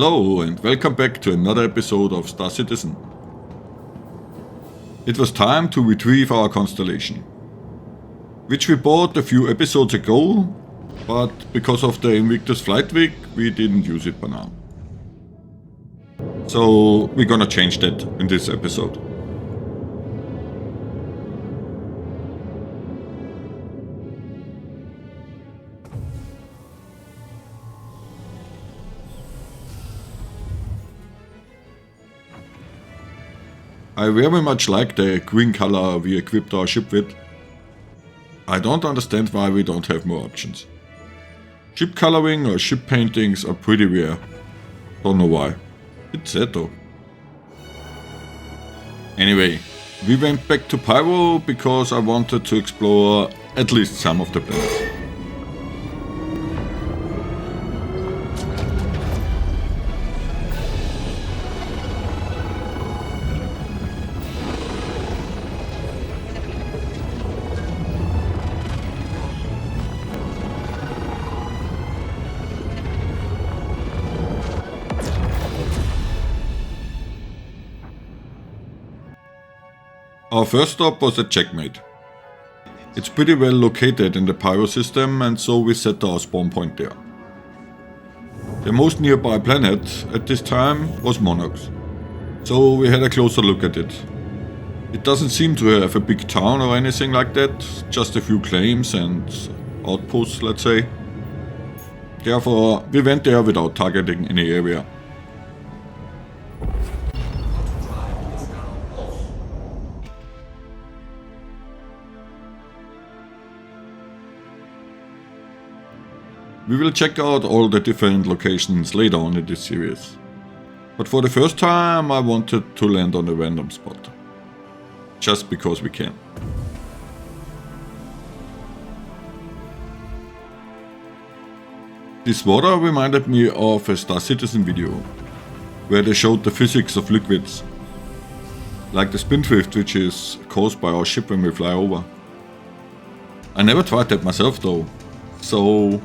Hello and welcome back to another episode of Star Citizen. It was time to retrieve our constellation, which we bought a few episodes ago, but because of the Invictus Flight Week we didn't use it for now. So we're gonna change that in this episode. I very much like the green color we equipped our ship with. I don't understand why we don't have more options. Ship coloring or ship paintings are pretty rare. Don't know why. It's sad though. Anyway, we went back to Pyro because I wanted to explore at least some of the planets. Our first stop was at Checkmate. It's pretty well located in the Pyro system, and so we set our spawn point there. The most nearby planet at this time was Monox, so we had a closer look at it. It doesn't seem to have a big town or anything like that, just a few claims and outposts, let's say. Therefore, we went there without targeting any area. We will check out all the different locations later on in this series. But for the first time I wanted to land on a random spot. Just because we can. This water reminded me of a Star Citizen video, where they showed the physics of liquids. Like the spindrift which is caused by our ship when we fly over. I never tried that myself though, so...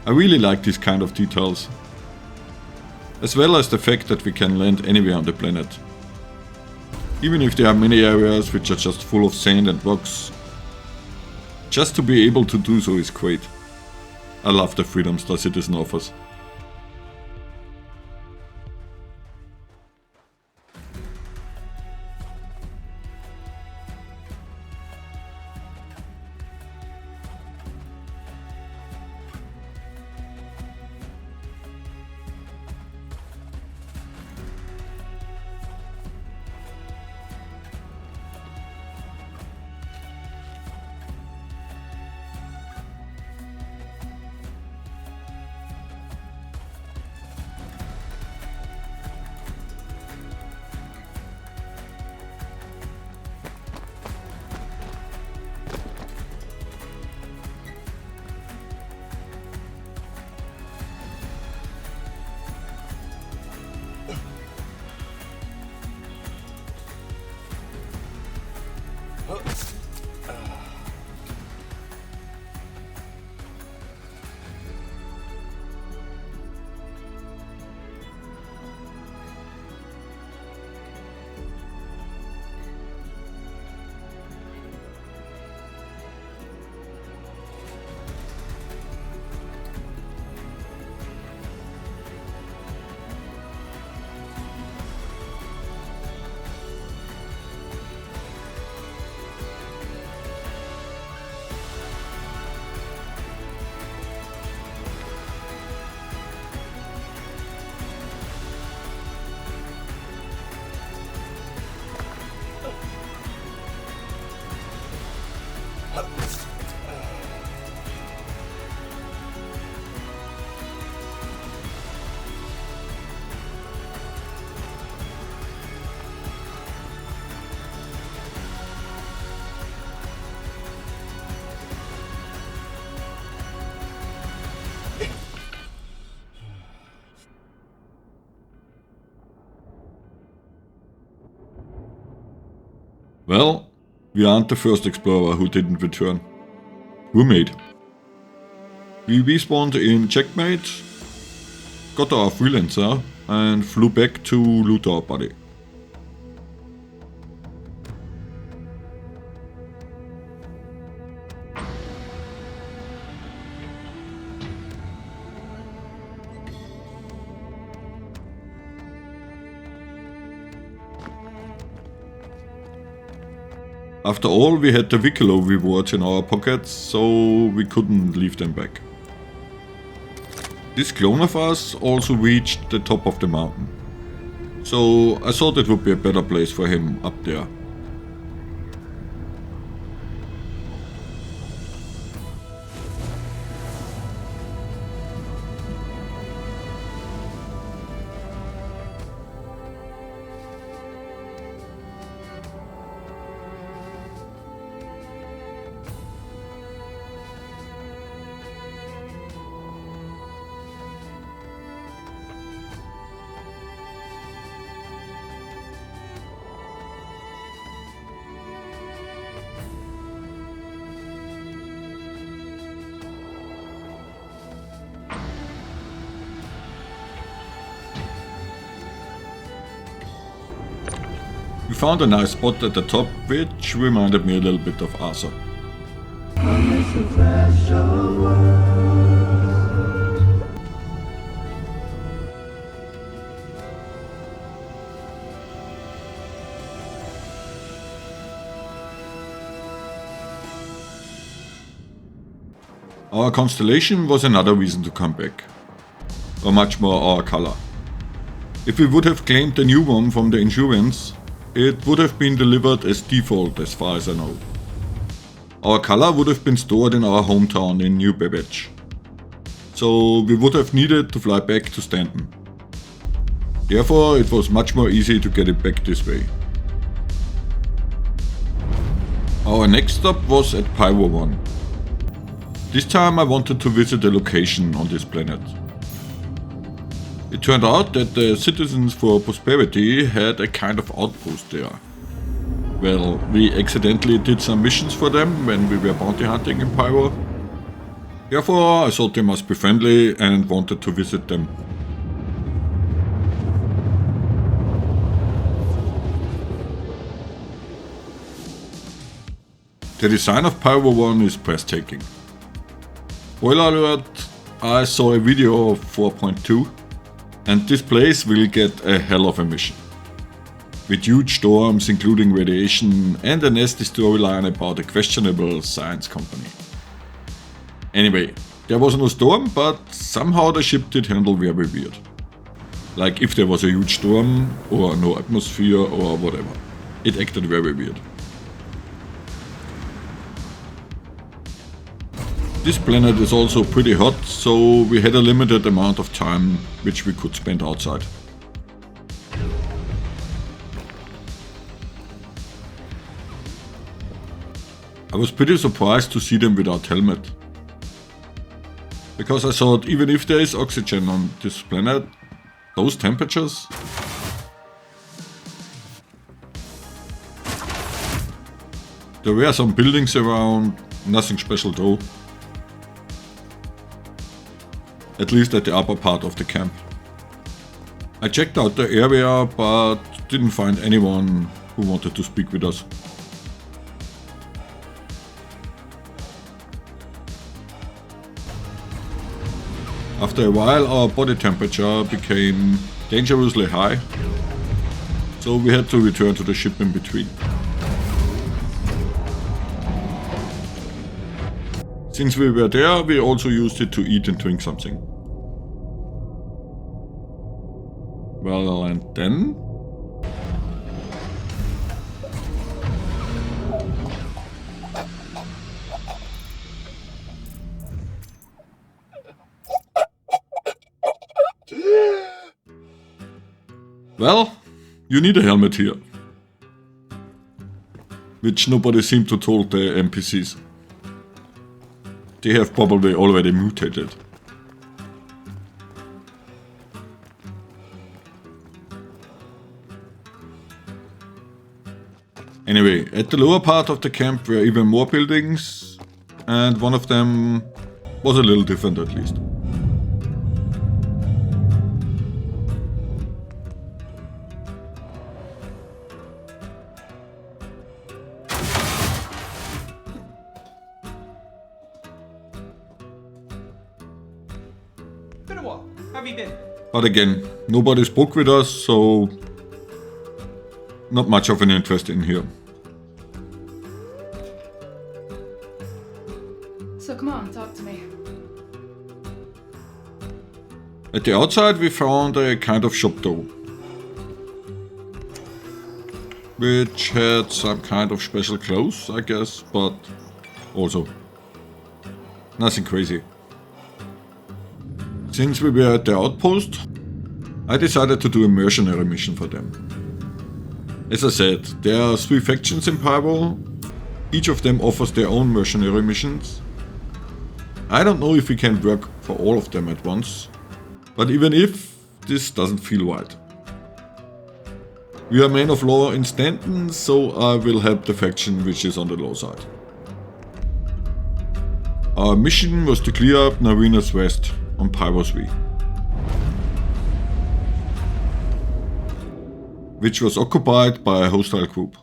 I really like these kind of details, as well as the fact that we can land anywhere on the planet. Even if there are many areas which are just full of sand and rocks, just to be able to do so is great. I love the freedom Star Citizen offers. Well, we aren't the first explorer who didn't return. Roommate. We respawned in Checkmate, got our freelancer, and flew back to loot our body. After all, we had the Wicklow rewards in our pockets, so we couldn't leave them back. This clone of us also reached the top of the mountain, so I thought it would be a better place for him up there. We found a nice spot at the top, which reminded me a little bit of Arthur. Our constellation was another reason to come back, or much more our color. If we would have claimed the new one from the insurance, it would have been delivered as default as far as I know. Our color would have been stored in our hometown in New Babbage, so we would have needed to fly back to Stanton. Therefore, it was much more easy to get it back this way. Our next stop was at Pyro 1. This time I wanted to visit a location on this planet. It turned out that the Citizens for Prosperity had a kind of outpost there. Well, we accidentally did some missions for them when we were bounty hunting in Pyro. Therefore, I thought they must be friendly and wanted to visit them. The design of Pyro 1 is breathtaking. Spoiler alert, I saw a video of 4.2. And this place will get a hell of a mission. With huge storms including radiation and a nasty storyline about a questionable science company. Anyway, there was no storm, but somehow the ship did handle very weird. Like if there was a huge storm or no atmosphere or whatever. It acted very weird. This planet is also pretty hot, so we had a limited amount of time which we could spend outside. I was pretty surprised to see them without helmet. Because I thought even if there is oxygen on this planet, those temperatures? There were some buildings around, nothing special though. At least at the upper part of the camp. I checked out the area, but didn't find anyone who wanted to speak with us. After a while, our body temperature became dangerously high, so we had to return to the ship in between. Since we were there, we also used it to eat and drink something. Well, and then? Well, you need a helmet here. Which nobody seemed to told the NPCs. They have probably already mutated. Anyway, at the lower part of the camp were even more buildings, and one of them was a little different at least. Been a while. How have you been? But again, nobody spoke with us, so not much of an interest in here. So come on, talk to me. At the outside we found a kind of shop door, which had some kind of special clothes, I guess, but also nothing crazy. Since we were at the outpost, I decided to do a mercenary mission for them. As I said, there are 3 factions in Pyro, each of them offers their own mercenary missions. I don't know if we can work for all of them at once, but even if, this doesn't feel right. We are men of law in Stanton, so I will help the faction which is on the law side. Our mission was to clear up Nunes West on Pyro 3, which was occupied by a hostile group.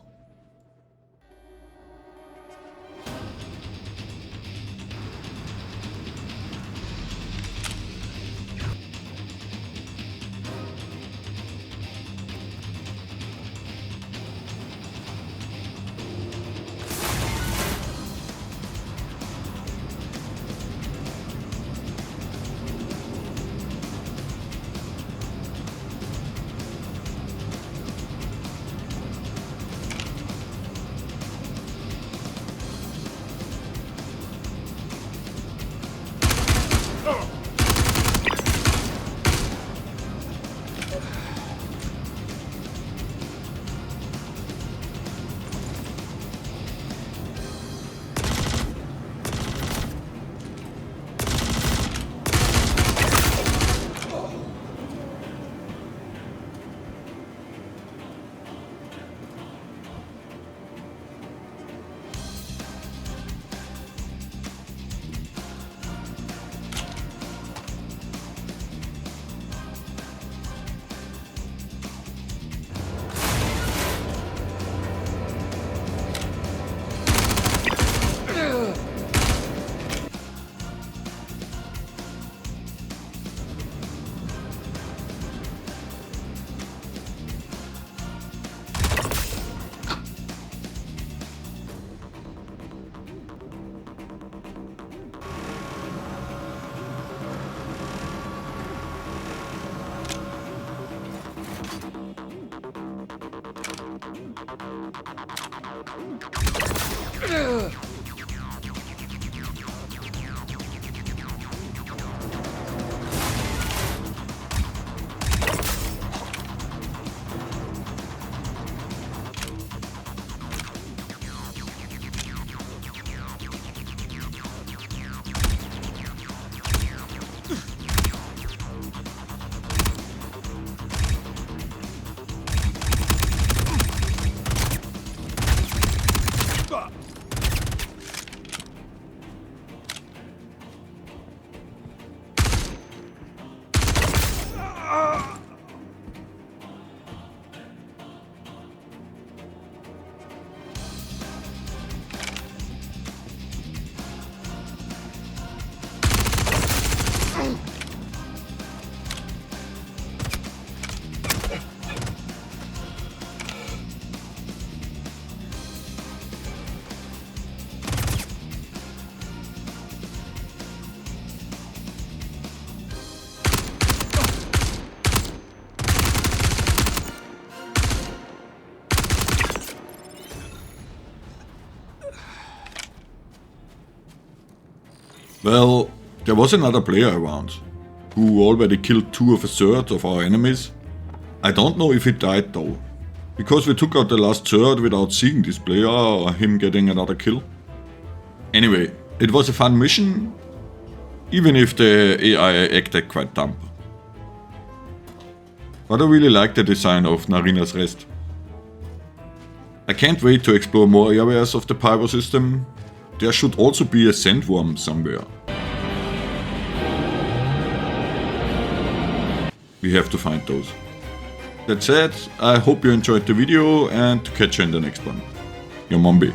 Well, there was another player around, who already killed 2 of a third of our enemies. I don't know if he died though, because we took out the last third without seeing this player or him getting another kill. Anyway, it was a fun mission, even if the AI acted quite dumb. But I really like the design of Nunes Rest. I can't wait to explore more areas of the Pyro system. There should also be a sandworm somewhere. We have to find those. That said, I hope you enjoyed the video and catch you in the next one. Your Mombi.